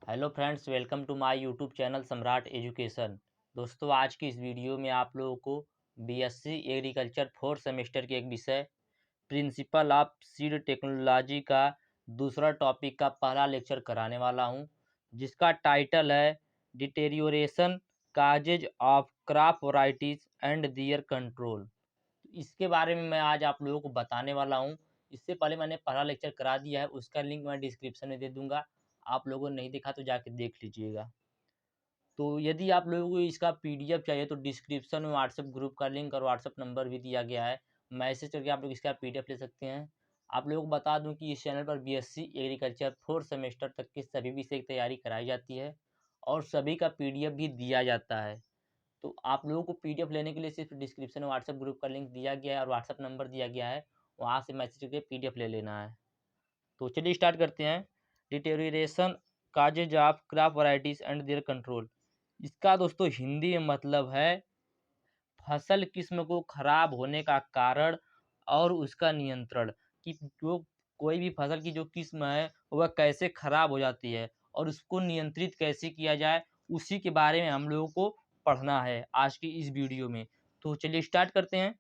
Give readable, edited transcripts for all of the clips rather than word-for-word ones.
Hello friends, welcome to my YouTube channel Samrat Education. दोस्तों, आज की इस वीडियो में आप लोगों को बीएससी एग्रीकल्चर फोर्थ सेमेस्टर के एक विषय प्रिंसिपल ऑफ सीड टेक्नोलॉजी का दूसरा टॉपिक का पहला लेक्चर कराने वाला हूं, जिसका टाइटल है deterioration causes of crop varieties and their control. इसके बारे में मैं आज आप लोगों को बताने वाला हूं। इससे पहले मैंने पहला लेक्चर करा दिया है, उसका लिंक मैं डिस्क्रिप्शन में दे दूंगा। आप लोगों ने नहीं देखा तो जाके देख लीजिएगा। तो यदि आप लोगों को इसका पीडीएफ चाहिए तो डिस्क्रिप्शन में व्हाट्सएप ग्रुप का लिंक और व्हाट्सएप नंबर भी दिया गया है। मैसेज करके आप लोग इसका पीडीएफ ले सकते हैं। आप लोगों को बता दूं कि इस चैनल पर बीएससी एग्रीकल्चर फोर्थ सेमेस्टर तक के सभी विषय की तैयारी कराई जाती है और सभी का पीडीएफ भी दिया जाता है। तो आप लोगों को पीडीएफ लेने के लिए सिर्फ डिस्क्रिप्शन में व्हाट्सएप ग्रुप का लिंक दिया गया है और व्हाट्सएप नंबर दिया गया है, वहाँ से मैसेज करके पीडीएफ ले लेना है। तो चलिए स्टार्ट करते हैं। Deterioration causes of crop varieties and their control. इसका दोस्तों हिंदी में मतलब है फसल किस्म को खराब होने का कारण और उसका नियंत्रण, कि जो कोई भी फसल की जो किस्म है वह कैसे खराब हो जाती है और उसको नियंत्रित कैसे किया जाए, उसी के बारे में हम लोगों को पढ़ना है आज की इस वीडियो में। तो चलिए स्टार्ट करते हैं।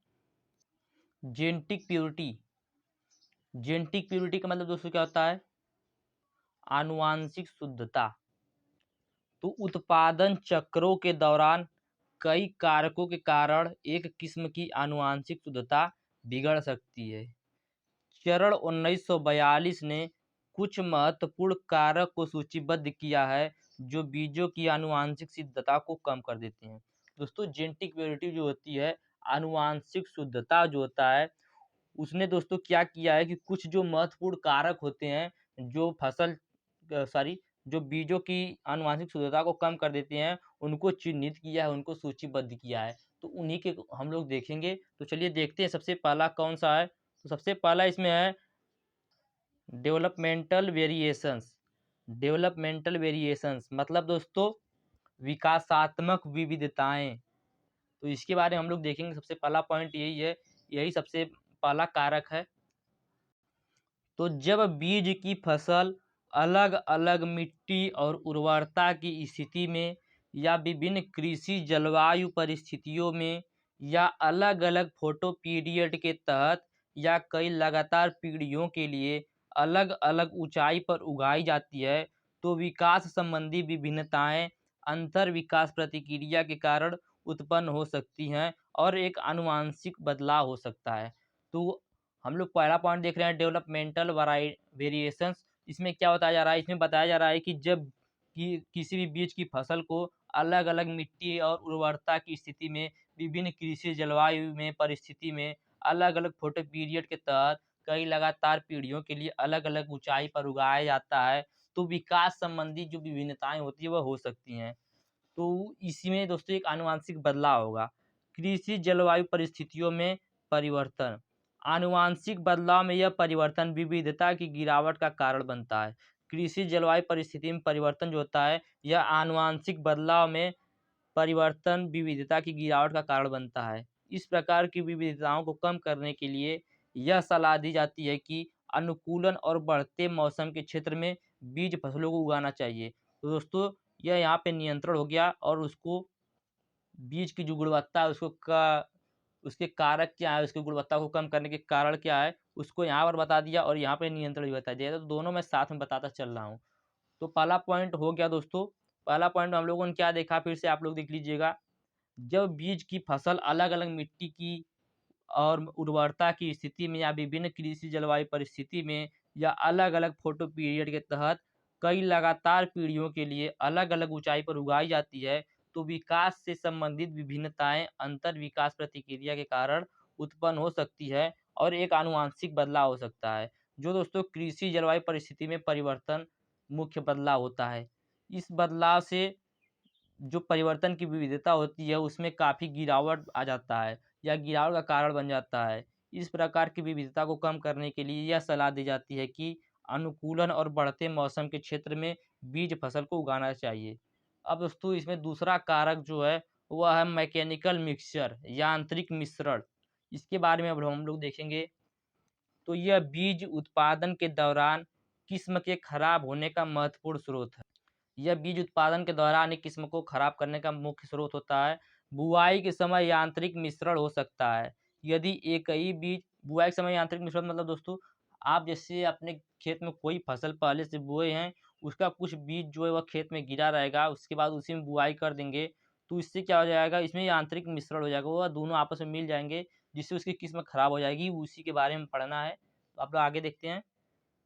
Genetic purity. जेनेटिक प्योरिटी का मतलब दोस्तों क्या होता है? आनुवांशिक शुद्धता। तो उत्पादन चक्रों के दौरान कई कारकों के कारण एक किस्म की आनुवांशिक शुद्धता बिगड़ सकती है। चरण 1942 ने कुछ महत्वपूर्ण कारक को सूचीबद्ध किया है जो बीजों की आनुवांशिक शुद्धता को कम कर देते हैं। दोस्तों, जेनेटिक प्योरिटी जो होती है, आनुवांशिक शुद्धता जो होता है, उसने दोस्तों क्या किया है कि कुछ जो महत्वपूर्ण कारक होते हैं जो फसल सॉरी जो बीजों की आनुवांशिक शुद्धता को कम कर देते हैं, उनको चिन्हित किया है, उनको सूचीबद्ध किया है। तो उन्हीं के हम लोग देखेंगे। तो चलिए देखते हैं सबसे पहला कौन सा है। तो सबसे पहला इसमें है डेवलपमेंटल वेरिएशंस। डेवलपमेंटल वेरिएशंस मतलब दोस्तों विकासात्मक विविधताएं। तो इसके बारे में हम लोग देखेंगे। सबसे पहला पॉइंट यही है, यही सबसे पहला कारक है। तो जब बीज की फसल अलग अलग मिट्टी और उर्वरता की स्थिति में या विभिन्न कृषि जलवायु परिस्थितियों में या अलग अलग फोटो पीरियड के तहत या कई लगातार पीढ़ियों के लिए अलग अलग ऊंचाई पर उगाई जाती है, तो विकास संबंधी विभिन्नताएं अंतर विकास प्रतिक्रिया के कारण उत्पन्न हो सकती हैं और एक आनुवांशिक बदलाव हो सकता है। तो हम लोग पहला पॉइंट देख रहे हैं डेवलपमेंटल वेरिएशंस। इसमें क्या बताया जा रहा है? इसमें बताया जा रहा है कि जब किसी भी बीज की फसल को अलग अलग मिट्टी और उर्वरता की स्थिति में, विभिन्न कृषि जलवायु में परिस्थिति में, अलग अलग फोटो पीरियड के तहत कई लगातार पीढ़ियों के लिए अलग अलग ऊंचाई पर उगाया जाता है, तो विकास संबंधी जो विभिन्नताएं होती है वह हो सकती हैं। तो इसी में दोस्तों एक आनुवांशिक बदलाव होगा। कृषि जलवायु परिस्थितियों में परिवर्तन। आनुवांशिक बदलाव में यह परिवर्तन विविधता की गिरावट का कारण बनता है। कृषि जलवायु परिस्थिति में परिवर्तन जो होता है, यह आनुवांशिक बदलाव में परिवर्तन विविधता की गिरावट का कारण बनता है। इस प्रकार की विविधताओं को कम करने के लिए यह सलाह दी जाती है कि अनुकूलन और बढ़ते मौसम के क्षेत्र में बीज फसलों को उगाना चाहिए। तो दोस्तों, यह यहाँ पे नियंत्रण हो गया और उसको बीज की जो गुणवत्ता है उसको का उसके कारक क्या है, उसकी गुणवत्ता को कम करने के कारण क्या है, उसको यहाँ पर बता दिया और यहाँ पे नियंत्रण भी बता दिया। तो दोनों मैं साथ में बताता चल रहा हूँ। तो पहला पॉइंट हो गया दोस्तों। पहला पॉइंट हम लोगों ने क्या देखा, फिर से आप लोग देख लीजिएगा। जब बीज की फसल अलग अलग मिट्टी की और उर्वरता की स्थिति में या विभिन्न कृषि जलवायु परिस्थिति में या अलग अलग फोटो पीरियड के तहत कई लगातार पीढ़ियों के लिए अलग अलग ऊंचाई पर उगाई जाती है, तो विकास से संबंधित विभिन्नताएं अंतर विकास प्रतिक्रिया के कारण उत्पन्न हो सकती है और एक आनुवांशिक बदलाव हो सकता है। जो दोस्तों कृषि जलवायु परिस्थिति में परिवर्तन मुख्य बदलाव होता है। इस बदलाव से जो परिवर्तन की विविधता होती है उसमें काफ़ी गिरावट आ जाता है या गिरावट का कारण बन जाता है। इस प्रकार की विविधता को कम करने के लिए यह सलाह दी जाती है कि अनुकूलन और बढ़ते मौसम के क्षेत्र में बीज फसल को उगाना चाहिए। अब दोस्तों इसमें दूसरा कारक जो है वह है मैकेनिकल मिक्सचर, यांत्रिक मिश्रण। इसके बारे में अब हम लोग देखेंगे। तो यह बीज उत्पादन के दौरान किस्म के खराब होने का महत्वपूर्ण स्रोत है। यह बीज उत्पादन के दौरान एक किस्म को खराब करने का मुख्य स्रोत होता है। बुआई के समय यांत्रिक मिश्रण हो सकता है। यदि एक ही बीज बुआई के समय यांत्रिक मिश्रण मतलब दोस्तों, आप जैसे अपने खेत में कोई फसल पहले से बोए हैं, उसका कुछ बीज जो है वह खेत में गिरा रहेगा, उसके बाद उसी में बुआई कर देंगे, तो इससे क्या हो जाएगा, इसमें यांत्रिक मिश्रण हो जाएगा, वह दोनों आपस में मिल जाएंगे, जिससे उसकी किस्म खराब हो जाएगी। उसी के बारे में पढ़ना है, तो आप लोग आगे देखते हैं।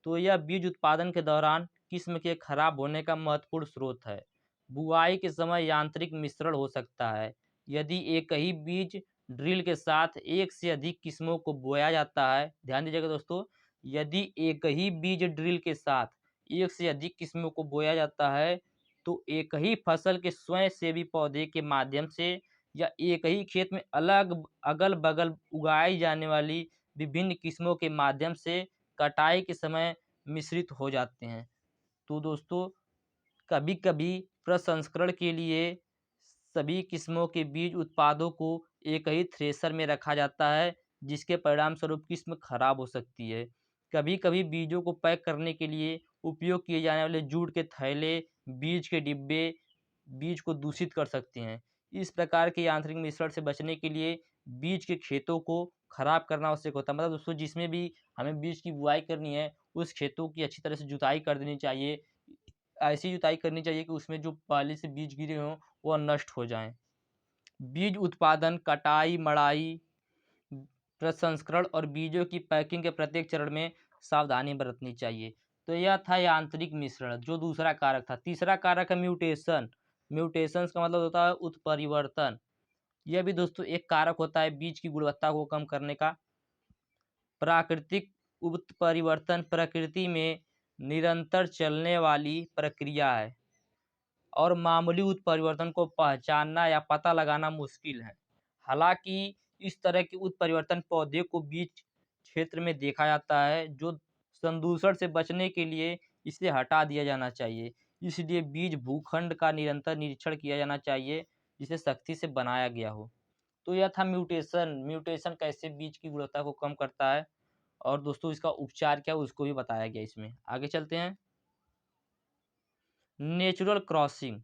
तो यह बीज उत्पादन के दौरान किस्म के खराब होने का महत्वपूर्ण स्रोत है। बुआई के समय यांत्रिक मिश्रण हो सकता है। यदि एक ही बीज ड्रिल के साथ एक से अधिक किस्मों को बोया जाता है, ध्यान दीजिएगा दोस्तों, यदि एक ही बीज ड्रिल के साथ एक से अधिक किस्मों को बोया जाता है, तो एक ही फसल के स्वयं सेवी पौधे के माध्यम से या एक ही खेत में अलग अगल बगल उगाई जाने वाली विभिन्न किस्मों के माध्यम से कटाई के समय मिश्रित हो जाते हैं। तो दोस्तों, कभी-कभी प्रसंस्करण के लिए सभी किस्मों के बीज उत्पादों को एक ही थ्रेशर में रखा जाता है, जिसके परिणामस्वरूप किस्म खराब हो सकती है। कभी-कभी बीजों को पैक करने के लिए उपयोग किए जाने वाले जूट के थैले, बीज के डिब्बे बीज को दूषित कर सकते हैं। इस प्रकार के यांत्रिक मिश्रण से बचने के लिए बीज के खेतों को खराब करना आवश्यक होता है। मतलब दोस्तों, जिसमें भी हमें बीज की बुआई करनी है, उस खेतों की अच्छी तरह से जुताई कर देनी चाहिए। ऐसी जुताई करनी चाहिए कि उसमें जो पहले से बीज गिरे हों, वह नष्ट हो जाएँ। बीज उत्पादन, कटाई, मड़ाई, प्रसंस्करण और बीजों की पैकिंग के प्रत्येक चरण में सावधानी बरतनी चाहिए। तो यह था यांत्रिक मिश्रण, जो दूसरा कारक था। तीसरा कारक है म्यूटेशन। म्यूटेशंस का मतलब होता है उत्परिवर्तन। यह भी दोस्तों एक कारक होता है बीज की गुणवत्ता को कम करने का। प्राकृतिक उत्परिवर्तन प्रकृति में निरंतर चलने वाली प्रक्रिया है और मामूली उत्परिवर्तन को पहचानना या पता लगाना मुश्किल है। हालांकि इस तरह के उत्परिवर्तन पौधे को बीज क्षेत्र में देखा जाता है, जो संदूषण से बचने के लिए इसे हटा दिया जाना चाहिए। इसलिए बीज भूखंड का निरंतर निरीक्षण किया जाना चाहिए, जिसे सख्ती से बनाया गया हो। तो यह था म्यूटेशन। म्यूटेशन कैसे बीज की गुणवत्ता को कम करता है और दोस्तों इसका उपचार क्या है उसको भी बताया गया इसमें। आगे चलते हैं। Natural crossing.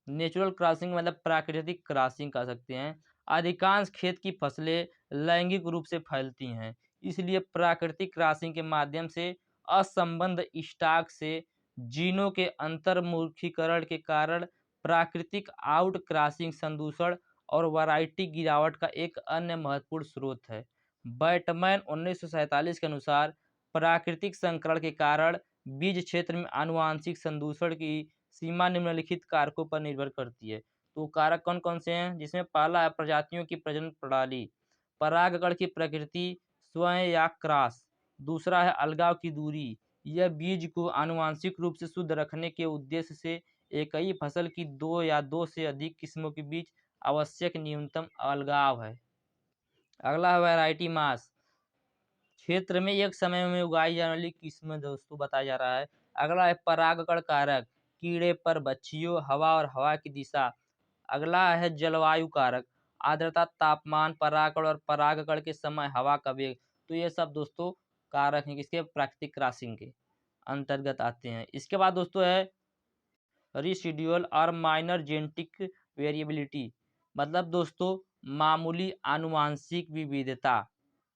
नेचुरल क्रॉसिंग मतलब प्राकृतिक क्रॉसिंग कह सकते हैं। अधिकांश खेत की फसलें लैंगिक रूप से फैलती हैं, इसलिए प्राकृतिक क्रॉसिंग के माध्यम से असंबद्ध स्टॉक से जीनों के अंतर्मुखीकरण के कारण प्राकृतिक आउट क्रॉसिंग संदूषण और वैरायटी गिरावट का एक अन्य महत्वपूर्ण स्रोत है। बैटमैन 1947 के अनुसार प्राकृतिक संकरण के कारण बीज क्षेत्र में आनुवांशिक संदूषण की सीमा निम्नलिखित कारकों पर निर्भर करती है। तो कारक कौन कौन से हैं, जिसमें पहला है प्रजातियों की प्रजनन प्रणाली, परागकण की प्रकृति स्वयं या क्रॉस। दूसरा है अलगाव की दूरी, यह बीज को आनुवांशिक रूप से शुद्ध रखने के उद्देश्य से एक ही फसल की दो या दो से अधिक किस्मों के बीच आवश्यक न्यूनतम अलगाव है। अगला है वैरायटी मास, क्षेत्र में एक समय में उगाई जाने वाली किस्म दोस्तों बताया जा रहा है। अगला है परागकण कारक, कीड़े पर बच्चियों, हवा और हवा की दिशा। अगला है जलवायु कारक, आर्द्रता, तापमान, परागकण और परागकण के समय हवा का वेग। तो ये सब दोस्तों कारक हैं किसके, प्राकृतिक क्रॉसिंग के अंतर्गत आते हैं। इसके बाद दोस्तों है रेसिडुअल और माइनर जेनेटिक वेरिएबिलिटी, मतलब दोस्तों मामूली आनुवांशिक विविधता।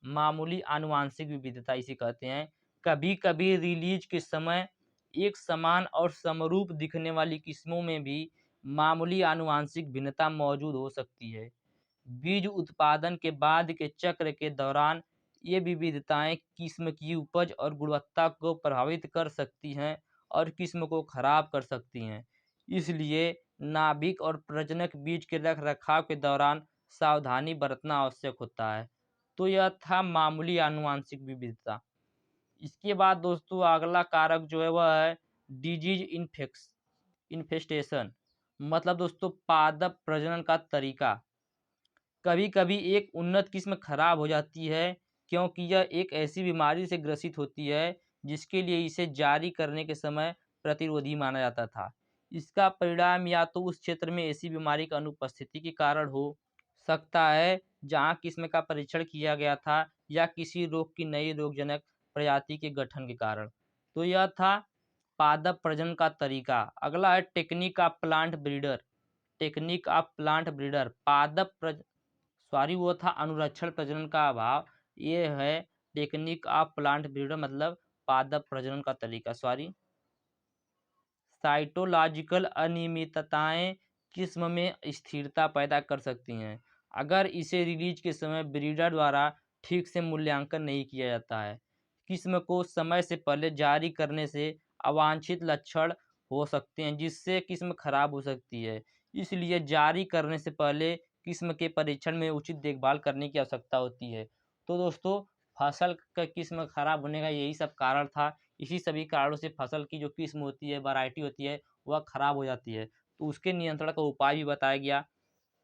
मामूली आनुवांशिक विविधता इसे कहते हैं। कभी कभी रिलीज के समय एक समान और समरूप दिखने वाली किस्मों में भी मामूली आनुवांशिक भिन्नता मौजूद हो सकती है। बीज उत्पादन के बाद के चक्र के दौरान ये विविधताएं किस्म की उपज और गुणवत्ता को प्रभावित कर सकती हैं और किस्म को खराब कर सकती हैं। इसलिए नाभिक और प्रजनक बीज के रख रखाव के दौरान सावधानी बरतना आवश्यक होता है। तो यह था मामूली आनुवांशिक विविधता। इसके बाद दोस्तों अगला कारक जो है वह है डिजीज इन्फेस्टेशन, मतलब दोस्तों पादप प्रजनन का तरीका। कभी कभी एक उन्नत किस्म खराब हो जाती है क्योंकि यह एक ऐसी बीमारी से ग्रसित होती है जिसके लिए इसे जारी करने के समय प्रतिरोधी माना जाता था। इसका परिणाम या तो उस क्षेत्र में ऐसी बीमारी का अनुपस्थिति के कारण हो सकता है जहां किस्म का परीक्षण किया गया था, या किसी रोग की नई रोगजनक प्रजाति के गठन के कारण। तो यह था पादप प्रजनन का तरीका। अगला है technique of plant breeder. Technique of plant breeder पादप प्रज सॉरी वो था अनुरक्षण प्रजनन का अभाव, ये है टेक्निक ऑफ प्लांट ब्रीडर मतलब पादप प्रजनन का तरीका। सॉरी, साइटोलॉजिकल अनियमितताएं किस्म में स्थिरता पैदा कर सकती हैं अगर इसे रिलीज के समय ब्रीडर द्वारा ठीक से मूल्यांकन नहीं किया जाता है। किस्म को समय से पहले जारी करने से अवांछित लक्षण हो सकते हैं जिससे किस्म खराब हो सकती है। इसलिए जारी करने से पहले किस्म के परीक्षण में उचित देखभाल करने की आवश्यकता होती है। तो दोस्तों, फसल का किस्म खराब होने का यही सब कारण था। इसी सभी कारणों से फसल की जो किस्म होती है, वैरायटी होती है, वह खराब हो जाती है। तो उसके नियंत्रण का उपाय भी बताया गया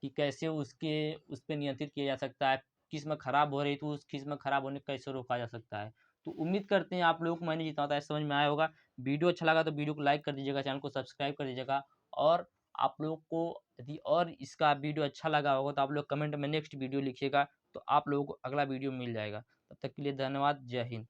कि कैसे उस पे नियंत्रित किया जा सकता है। किस्म खराब हो रही तो उस किस्म खराब होने को कैसे रोका जा सकता है। तो उम्मीद करते हैं आप लोगों को मैंने जितना बताया समझ में आया होगा। वीडियो अच्छा लगा तो वीडियो को लाइक कर दीजिएगा, चैनल को सब्सक्राइब कर दीजिएगा। और आप लोग को यदि और इसका वीडियो अच्छा लगा होगा तो आप लोग कमेंट में नेक्स्ट वीडियो लिखिएगा, तो आप लोगों को अगला वीडियो मिल जाएगा। तब तक के लिए धन्यवाद। जय हिंद।